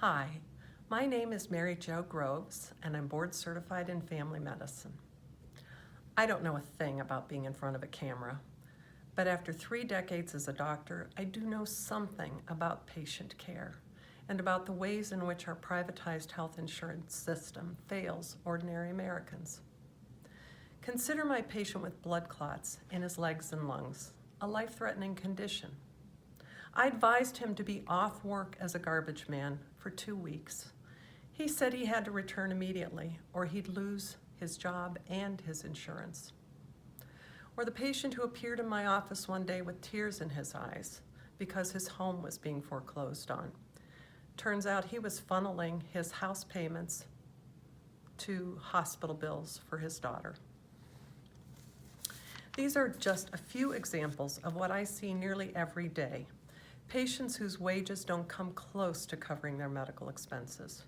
Hi, my name is Mary Jo Groves, and I'm board certified in family medicine. I don't know a thing about being in front of a camera, but after 3 decades as a doctor, I do know something about patient care and about the ways in which our privatized health insurance system fails ordinary Americans. Consider my patient with blood clots in his legs and lungs, a life-threatening condition. I advised him to be off work as a garbage man for 2 weeks. He said he had to return immediately or he'd lose his job and his insurance. Or the patient who appeared in my office one day with tears in his eyes because his home was being foreclosed on. Turns out he was funneling his house payments to hospital bills for his daughter. These are just a few examples of what I see nearly every day. Patients whose wages don't come close to covering their medical expenses.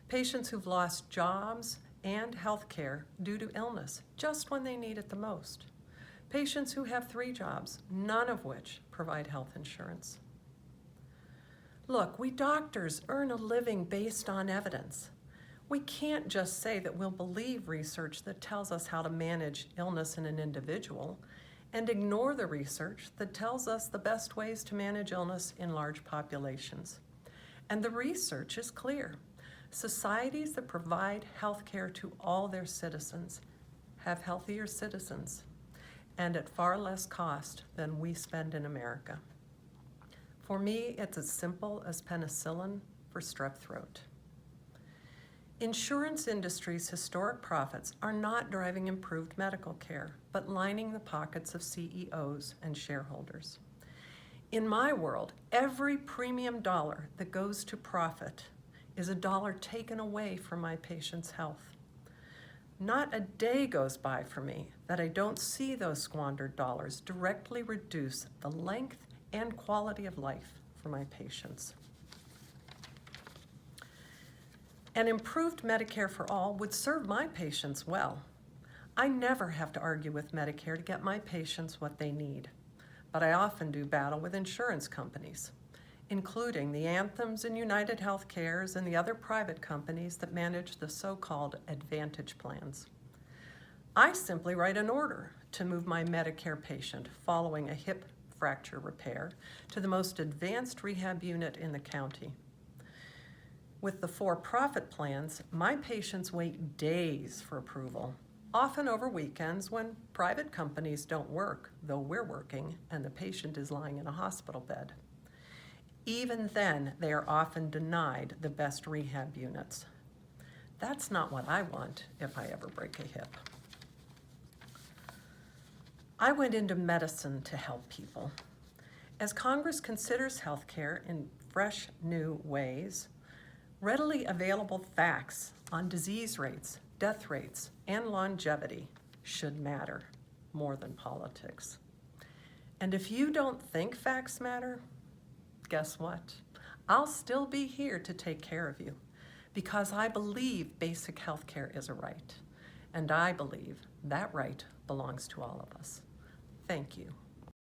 Patients who've lost jobs and health care due to illness just when they need it the most. Patients who have 3 jobs, none of which provide health insurance. Look, we doctors earn a living based on evidence. We can't just say that we'll believe research that tells us how to manage illness in an individual and ignore the research that tells us the best ways to manage illness in large populations. And the research is clear. Societies that provide health care to all their citizens have healthier citizens and at far less cost than we spend in America. For me, it's as simple as penicillin for strep throat. Insurance industry's historic profits are not driving improved medical care, but lining the pockets of CEOs and shareholders. In my world, every premium dollar that goes to profit is a dollar taken away from my patient's health. Not a day goes by for me that I don't see those squandered dollars directly reduce the length and quality of life for my patients. An improved Medicare for all would serve my patients well. I never have to argue with Medicare to get my patients what they need, but I often do battle with insurance companies, including the Anthems and United Healthcares and the other private companies that manage the so-called Advantage plans. I simply write an order to move my Medicare patient following a hip fracture repair to the most advanced rehab unit in the county. With the for-profit plans, my patients wait days for approval, often over weekends when private companies don't work, though we're working and the patient is lying in a hospital bed. Even then, they are often denied the best rehab units. That's not what I want if I ever break a hip. I went into medicine to help people. As Congress considers healthcare in fresh, new ways, readily available facts on disease rates, death rates, and longevity should matter more than politics. And if you don't think facts matter, guess what? I'll still be here to take care of you because I believe basic health care is a right, and I believe that right belongs to all of us. Thank you.